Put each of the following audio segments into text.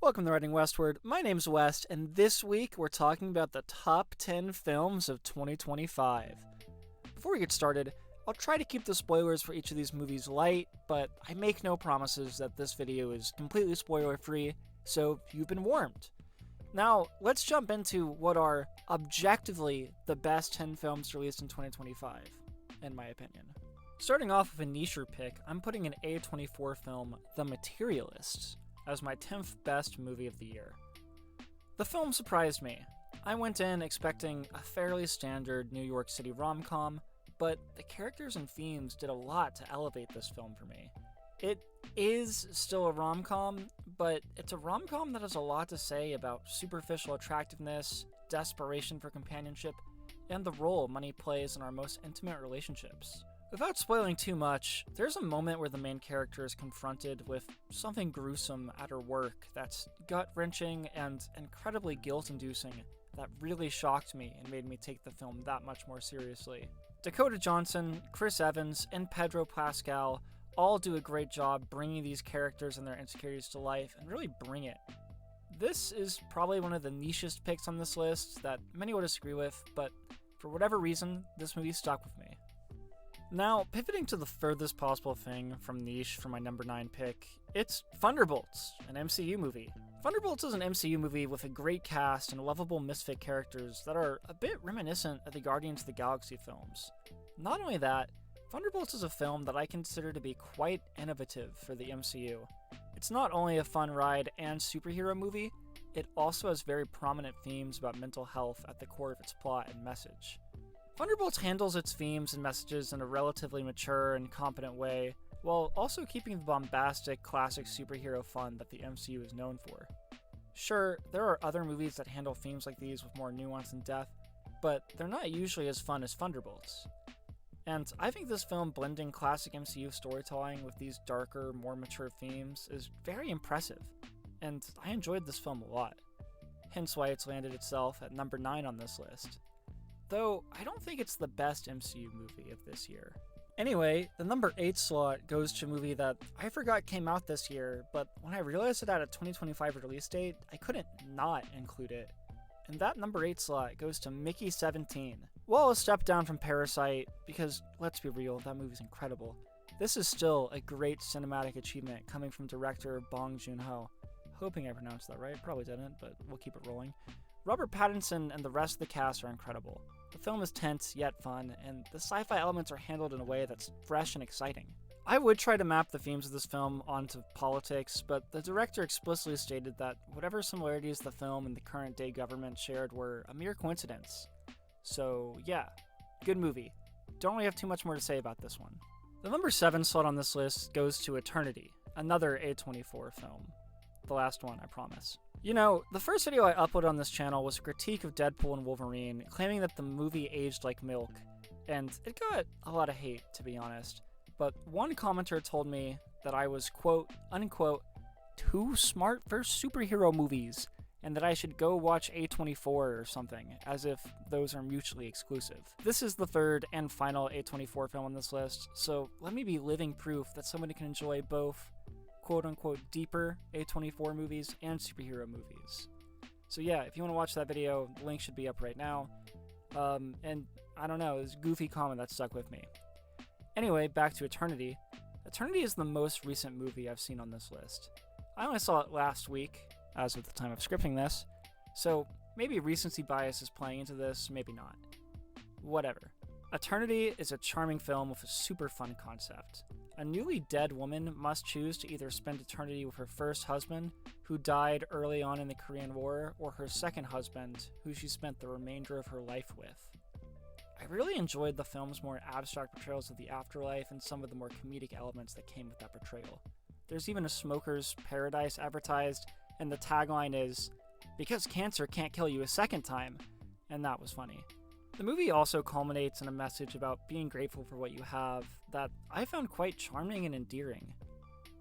Welcome to Writing Westward. My name's West, and this week we're talking about the top 10 films of 2025. Before we get started, I'll try to keep the spoilers for each of these movies light, but I make no promises that this video is completely spoiler-free, so you've been warned. Now, let's jump into what are objectively the best 10 films released in 2025, in my opinion. Starting off with a nicher pick, I'm putting an A24 film, The Materialist, as my 10th best movie of the year. The film surprised me. I went in expecting a fairly standard New York City rom-com, but the characters and themes did a lot to elevate this film for me. It is still a rom-com, but it's a rom-com that has a lot to say about superficial attractiveness, desperation for companionship, and the role money plays in our most intimate relationships. Without spoiling too much, there's a moment where the main character is confronted with something gruesome at her work that's gut-wrenching and incredibly guilt-inducing that really shocked me and made me take the film that much more seriously. Dakota Johnson, Chris Evans, and Pedro Pascal all do a great job bringing these characters and their insecurities to life and really bring it. This is probably one of the nichest picks on this list that many will disagree with, but for whatever reason, this movie stuck with me. Now, pivoting to the furthest possible thing from niche for my number 9 pick, it's Thunderbolts, an MCU movie. Thunderbolts is an MCU movie with a great cast and lovable misfit characters that are a bit reminiscent of the Guardians of the Galaxy films. Not only that, Thunderbolts is a film that I consider to be quite innovative for the MCU. It's not only a fun ride and superhero movie, it also has very prominent themes about mental health at the core of its plot and message. Thunderbolts handles its themes and messages in a relatively mature and competent way, while also keeping the bombastic, classic superhero fun that the MCU is known for. Sure, there are other movies that handle themes like these with more nuance and depth, but they're not usually as fun as Thunderbolts. And I think this film blending classic MCU storytelling with these darker, more mature themes is very impressive, and I enjoyed this film a lot. Hence why it's landed itself at number 9 on this list. Though, I don't think it's the best MCU movie of this year. Anyway, the number 8 slot goes to a movie that I forgot came out this year, but when I realized it had a 2025 release date, I couldn't not include it. And that number 8 slot goes to Mickey 17. Well, a step down from Parasite, because let's be real, that movie's incredible. This is still a great cinematic achievement coming from director Bong Joon-ho. Hoping I pronounced that right, probably didn't, but we'll keep it rolling. Robert Pattinson and the rest of the cast are incredible. The film is tense yet fun, and the sci-fi elements are handled in a way that's fresh and exciting. I would try to map the themes of this film onto politics, but the director explicitly stated that whatever similarities the film and the current day government shared were a mere coincidence. So yeah, good movie. Don't really have too much more to say about this one. The number 7 slot on this list goes to Eternity, another A24 film. The last one, I promise. You know, the first video I uploaded on this channel was a critique of Deadpool and Wolverine, claiming that the movie aged like milk, and it got a lot of hate, to be honest. But one commenter told me that I was, quote, unquote, too smart for superhero movies, and that I should go watch A24 or something, as if those are mutually exclusive. This is the third and final A24 film on this list, so let me be living proof that somebody can enjoy both quote-unquote deeper A24 movies and superhero movies. So yeah, if you want to watch that video, the link should be up right now. And I don't know, it's a goofy comment that stuck with me. Anyway, back to Eternity. Eternity is the most recent movie I've seen on this list. I only saw it last week, as of the time of scripting this, so maybe recency bias is playing into this, maybe not. Whatever. Eternity is a charming film with a super fun concept. A newly dead woman must choose to either spend eternity with her first husband, who died early on in the Korean War, or her second husband, who she spent the remainder of her life with. I really enjoyed the film's more abstract portrayals of the afterlife and some of the more comedic elements that came with that portrayal. There's even a smoker's paradise advertised, and the tagline is, "Because cancer can't kill you a second time," and that was funny. The movie also culminates in a message about being grateful for what you have that I found quite charming and endearing.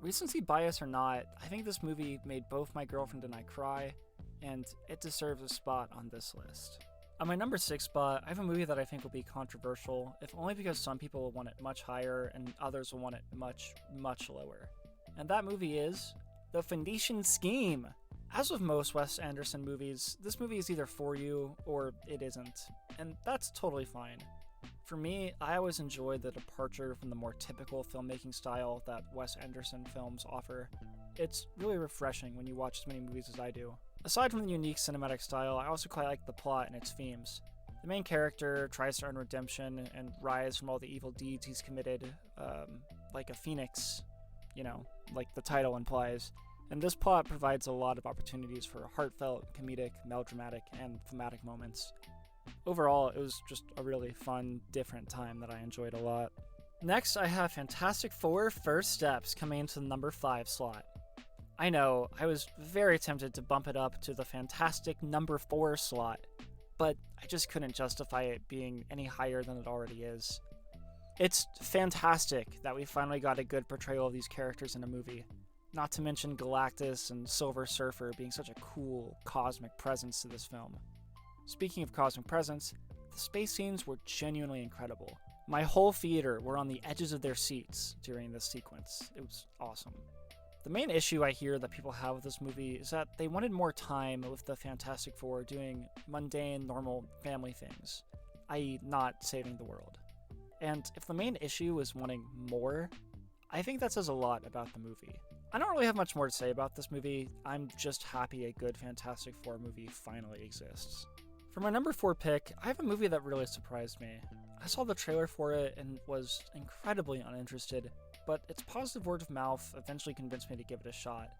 Recency bias or not, I think this movie made both my girlfriend and I cry, and it deserves a spot on this list. On my number 6 spot, I have a movie that I think will be controversial, if only because some people will want it much higher and others will want it much, much lower. And that movie is The Phoenician Scheme. As with most Wes Anderson movies, this movie is either for you or it isn't, and that's totally fine. For me, I always enjoy the departure from the more typical filmmaking style that Wes Anderson films offer. It's really refreshing when you watch as many movies as I do. Aside from the unique cinematic style, I also quite like the plot and its themes. The main character tries to earn redemption and rise from all the evil deeds he's committed, like a phoenix, like the title implies. And this plot provides a lot of opportunities for heartfelt, comedic, melodramatic, and thematic moments. Overall, it was just a really fun, different time that I enjoyed a lot. Next, I have Fantastic Four First Steps coming into the number 5 slot. I know, I was very tempted to bump it up to the fantastic number 4 slot, but I just couldn't justify it being any higher than it already is. It's fantastic that we finally got a good portrayal of these characters in a movie. Not to mention Galactus and Silver Surfer being such a cool, cosmic presence to this film. Speaking of cosmic presence, the space scenes were genuinely incredible. My whole theater were on the edges of their seats during this sequence. It was awesome. The main issue I hear that people have with this movie is that they wanted more time with the Fantastic Four doing mundane, normal family things, i.e. not saving the world. And if the main issue is wanting more, I think that says a lot about the movie. I don't really have much more to say about this movie. I'm just happy a good Fantastic Four movie finally exists. For my number 4 pick, I have a movie that really surprised me. I saw the trailer for it and was incredibly uninterested, but its positive word of mouth eventually convinced me to give it a shot.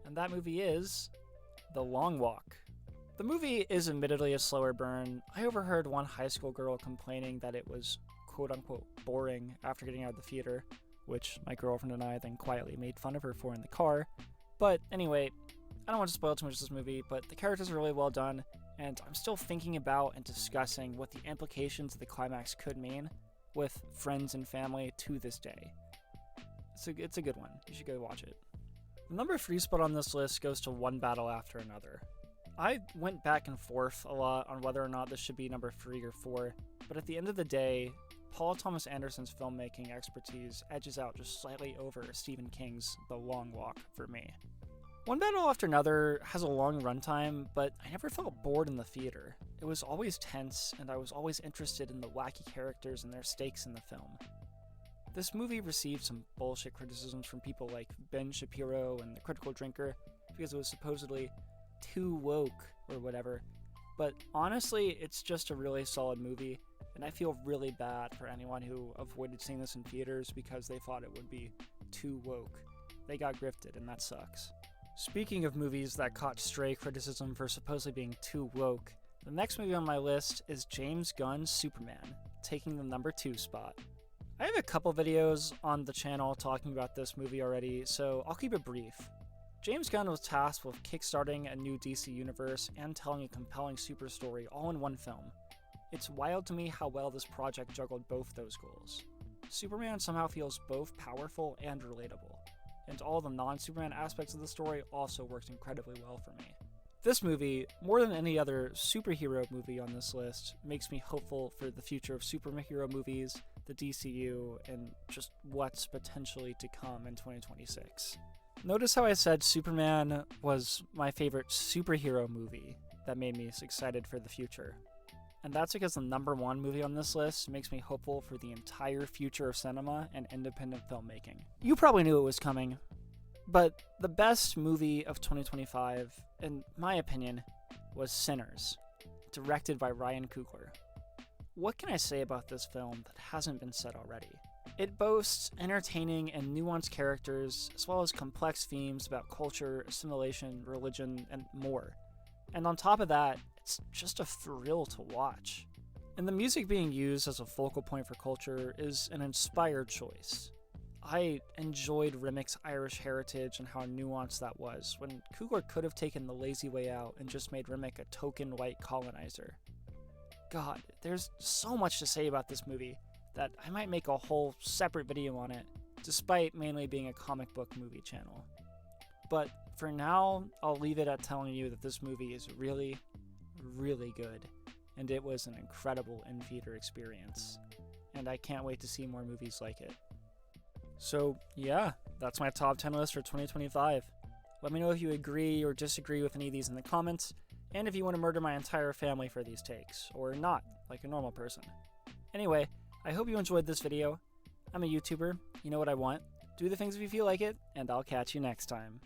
And that movie is The Long Walk. The movie is admittedly a slower burn. I overheard one high school girl complaining that it was quote-unquote boring after getting out of the theater, which my girlfriend and I then quietly made fun of her for in the car. But anyway, I don't want to spoil too much of this movie, but the characters are really well done, and I'm still thinking about and discussing what the implications of the climax could mean with friends and family to this day. It's a good one. You should go watch it. The number 3 spot on this list goes to One Battle After Another. I went back and forth a lot on whether or not this should be number 3 or 4, but at the end of the day, Paul Thomas Anderson's filmmaking expertise edges out just slightly over Stephen King's The Long Walk for me. One Battle After Another has a long runtime, but I never felt bored in the theater. It was always tense, and I was always interested in the wacky characters and their stakes in the film. This movie received some bullshit criticisms from people like Ben Shapiro and The Critical Drinker because it was supposedly too woke or whatever, but honestly, it's just a really solid movie, and I feel really bad for anyone who avoided seeing this in theaters because they thought it would be too woke. They got grifted, and that sucks. Speaking of movies that caught stray criticism for supposedly being too woke, the next movie on my list is James Gunn's Superman, taking the number 2 spot. I have a couple videos on the channel talking about this movie already, so I'll keep it brief. James Gunn was tasked with kickstarting a new DC universe and telling a compelling super story all in one film. It's wild to me how well this project juggled both those goals. Superman somehow feels both powerful and relatable, and all the non-Superman aspects of the story also worked incredibly well for me. This movie, more than any other superhero movie on this list, makes me hopeful for the future of superhero movies, the DCU, and just what's potentially to come in 2026. Notice how I said Superman was my favorite superhero movie that made me excited for the future. And that's because the number 1 movie on this list makes me hopeful for the entire future of cinema and independent filmmaking. You probably knew it was coming, but the best movie of 2025, in my opinion, was Sinners, directed by Ryan Coogler. What can I say about this film that hasn't been said already? It boasts entertaining and nuanced characters, as well as complex themes about culture, assimilation, religion, and more. And on top of that, it's just a thrill to watch. And the music being used as a focal point for culture is an inspired choice. I enjoyed Rimmick's Irish heritage and how nuanced that was, when Coogler could have taken the lazy way out and just made Rimmick a token white colonizer. God, there's so much to say about this movie that I might make a whole separate video on it, despite mainly being a comic book movie channel. But for now, I'll leave it at telling you that this movie is really, really good, and it was an incredible in-theater experience, and I can't wait to see more movies like it. So yeah, that's my top 10 list for 2025. Let me know if you agree or disagree with any of these in the comments, and if you want to murder my entire family for these takes, or not, like a normal person. Anyway, I hope you enjoyed this video. I'm a YouTuber, you know what I want. Do the things if you feel like it, and I'll catch you next time.